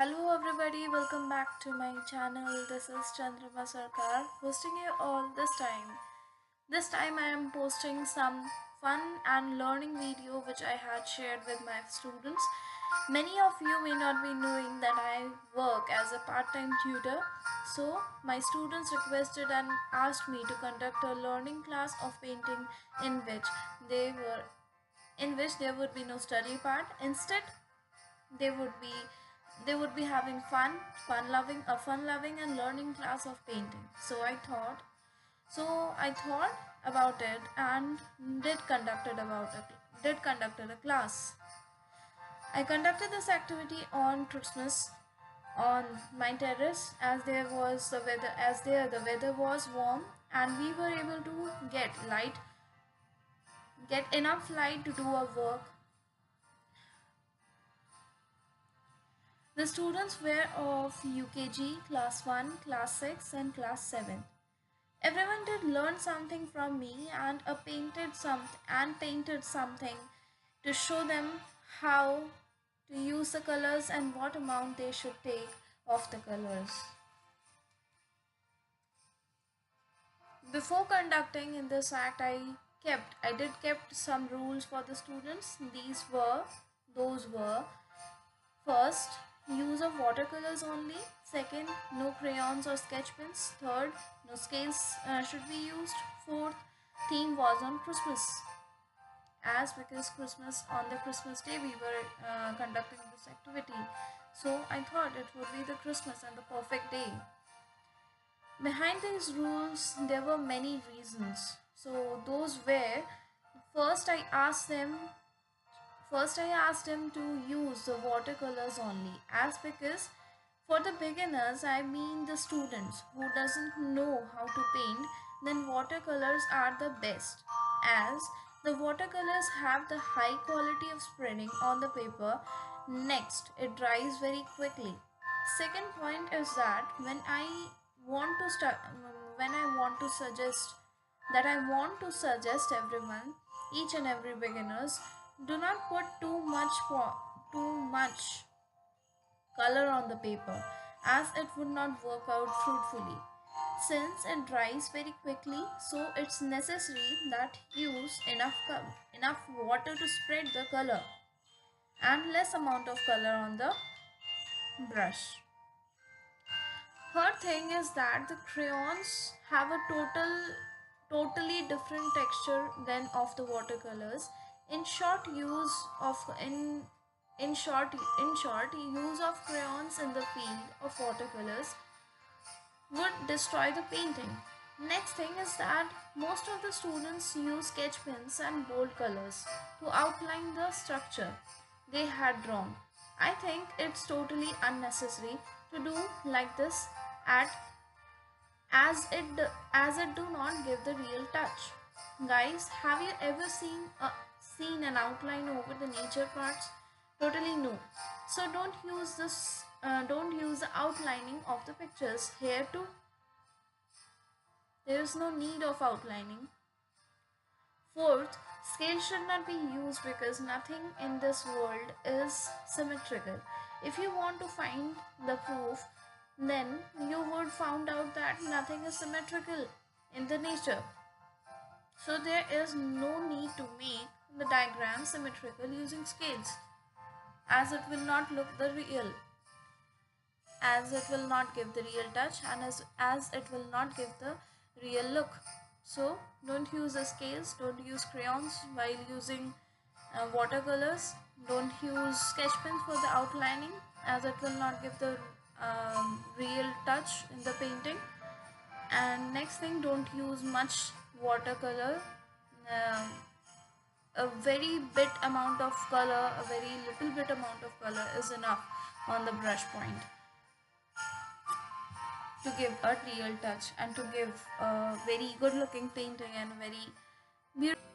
Hello everybody, welcome back to my channel. This is Chandrima Sarkar hosting you all this time. This time I am posting some fun and learning video which I had shared with my students. Many of you may not be knowing that I work as a part-time tutor. So my students requested and asked me to conduct a learning class of painting in which they were in which there would be no study part. Instead, they would be they would be having fun loving and learning class of painting. So I thought about it and did conducted a class. I conducted this activity on Christmas on my terrace, as there was the weather as there the weather was warm, and we were able to get enough light to do our work. The students were of UKG, Class 1, Class 6 and Class 7. Everyone did learn something from me and painted something to show them how to use the colors and what amount they should take of the colors. Before conducting in this act, I did kept some rules for the students. Those were: first, use of watercolors only. Second, no crayons or sketch pens. Third, no scales should be used. Fourth, theme was on Christmas. As because on the Christmas day we were conducting this activity. So I thought it would be the Christmas and the perfect day. Behind these rules, there were many reasons. So those were: first, I asked him to use the watercolors only, as because for the beginners, I mean the students who doesn't know how to paint, then watercolors are the best, as the watercolors have the high quality of spreading on the paper. Next, it dries very quickly. Second point is that want to start when I want to suggest that I want to suggest everyone, each and every beginners, do not put too much color on the paper, as it would not work out fruitfully. Since it dries very quickly, so it's necessary that use enough water to spread the color and less amount of color on the brush. Third thing is that the crayons have a totally different texture than of the watercolors. In short, use of in short, use of crayons in the field of watercolors would destroy the painting. Next thing is that most of the students use sketch pens and bold colors to outline the structure they had drawn. I think it's totally unnecessary to do like this at as it do not give the real touch. Guys, have you ever seen an outline over the nature parts? Totally no. So don't use the outlining of the pictures here too. There is no need of outlining. Fourth, scale should not be used because nothing in this world is symmetrical. If you want to find the proof, then you would found out that nothing is symmetrical in the nature. So there is no need to make the diagram symmetrical using scales, as it will not look the real, as it will not give the real touch, and as it will not give the real look. So don't use the scales, don't use crayons while using watercolors, don't use sketch pens for the outlining, as it will not give the real touch in the painting. And next thing, don't use much watercolor. um, a very bit amount of color, a very little bit amount of color is enough on the brush point to give a real touch and to give a very good looking painting and very beautiful.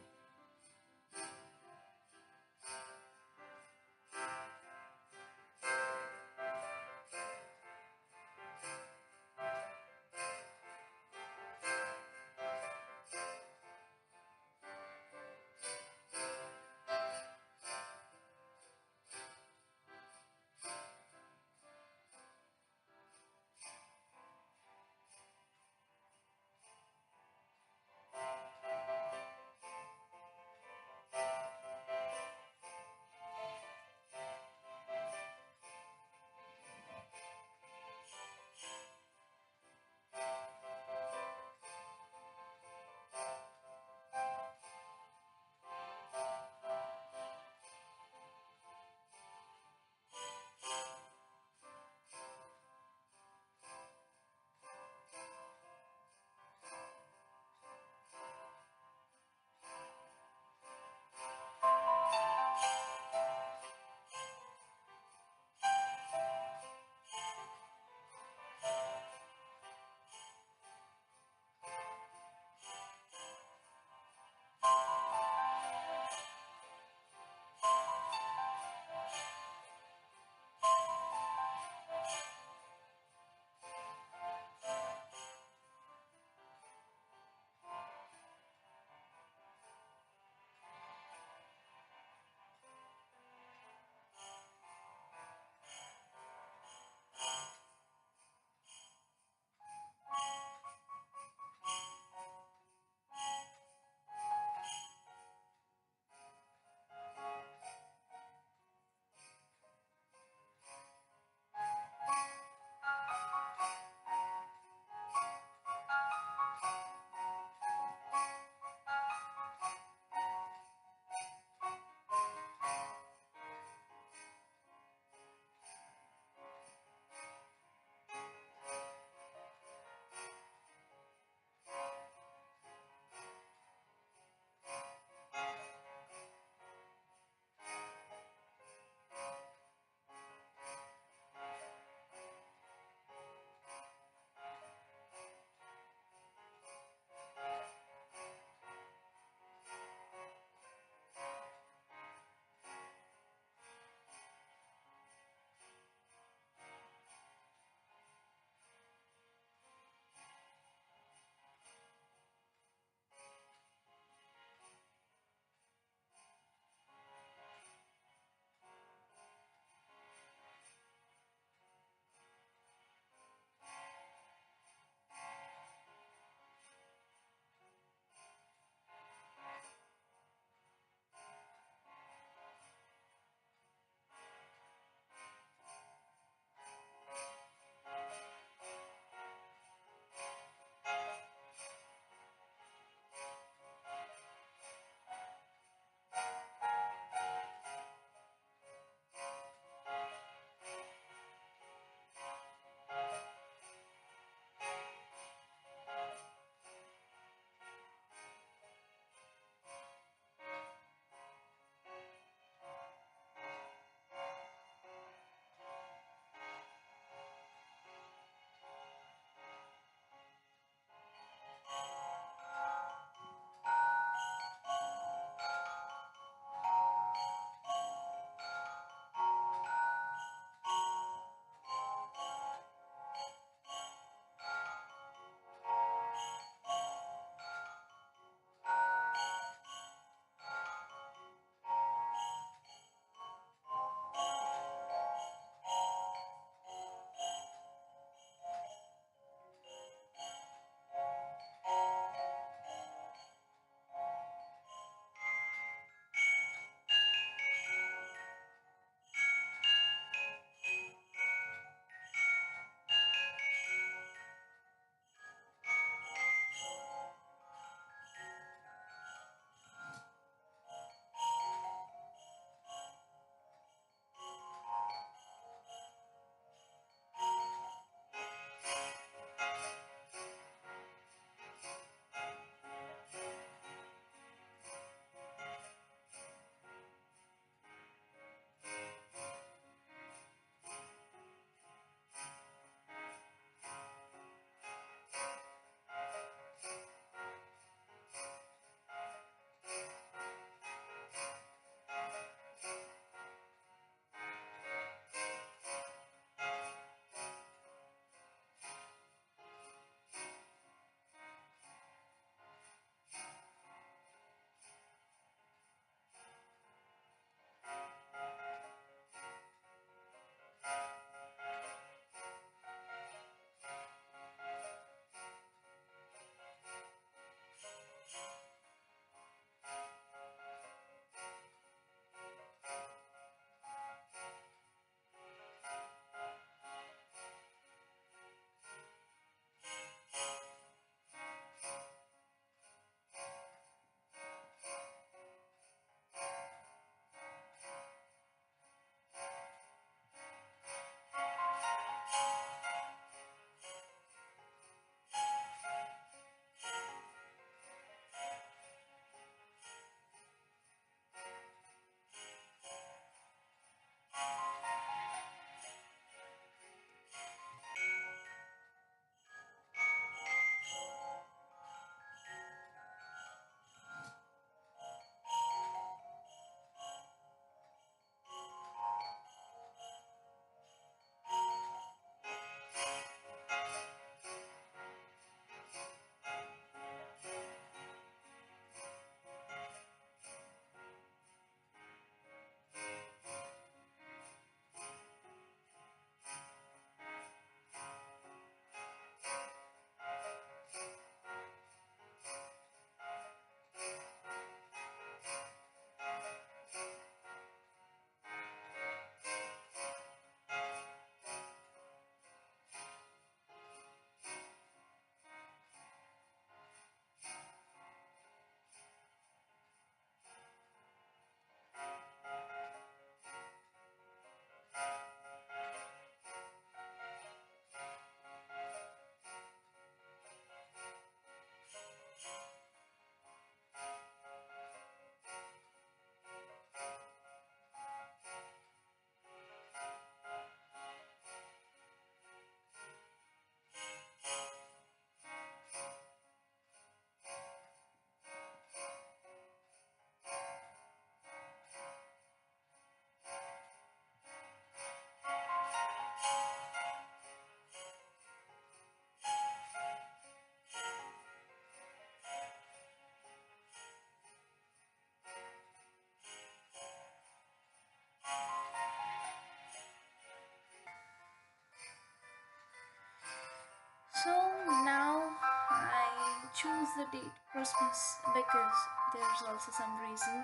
the date Christmas? Because there's also some reason.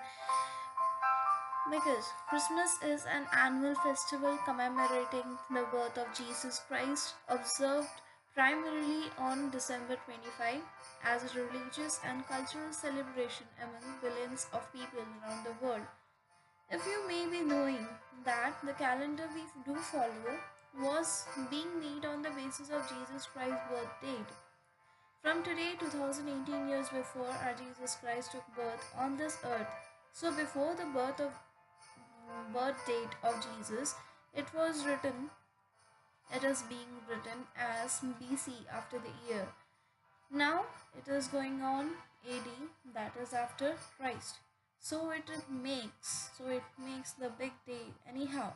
Because Christmas is an annual festival commemorating the birth of Jesus Christ, observed primarily on December 25 as a religious and cultural celebration among billions of people around the world. If you may be knowing that the calendar we do follow was being made on the basis of Jesus Christ's birth date. From today, 2018 years before our Jesus Christ took birth on this earth. So before the birth date of Jesus, it was written, it is being written as BC after the year. Now it is going on AD, that is after Christ. So it makes the big day anyhow.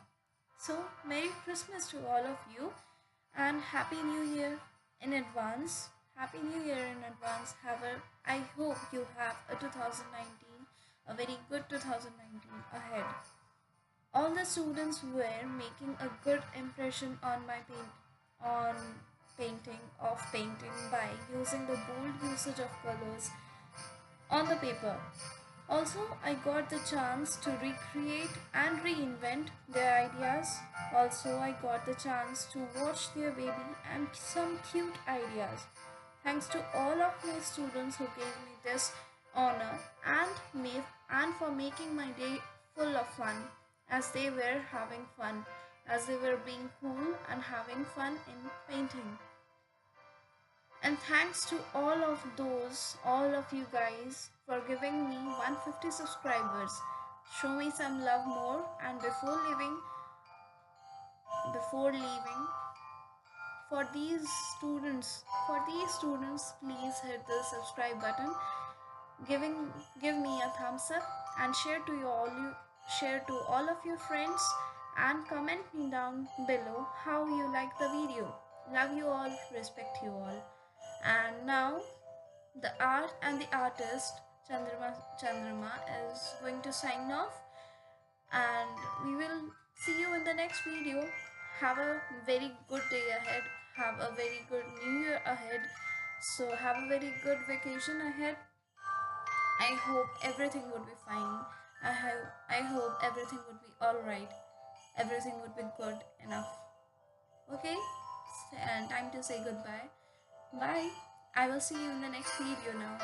So Merry Christmas to all of you and Happy New Year in advance. Happy New Year in advance. I hope you have a 2019, a very good 2019 ahead. All the students were making a good impression on on painting by using the bold usage of colors on the paper. Also, I got the chance to recreate and reinvent their ideas. Also, I got the chance to watch their baby and some cute ideas. Thanks to all of my students who gave me this honor and for making my day full of fun as they were having fun, as they were being cool and having fun in painting. And thanks to all of you guys for giving me 150 subscribers. Show me some love more and before leaving for these students please hit the subscribe button, giving give me a thumbs up and share to all of your friends and comment me down below how you like the video. Love you all, respect you all. And now the art and the artist Chandrima is going to sign off and we will see you in the next video. Have a very good day ahead. Have a very good new year ahead. So have a very good vacation ahead. I hope everything would be fine. I hope everything would be alright. Everything would be good enough. Okay? And time to say goodbye. Bye. I will see you in the next video now.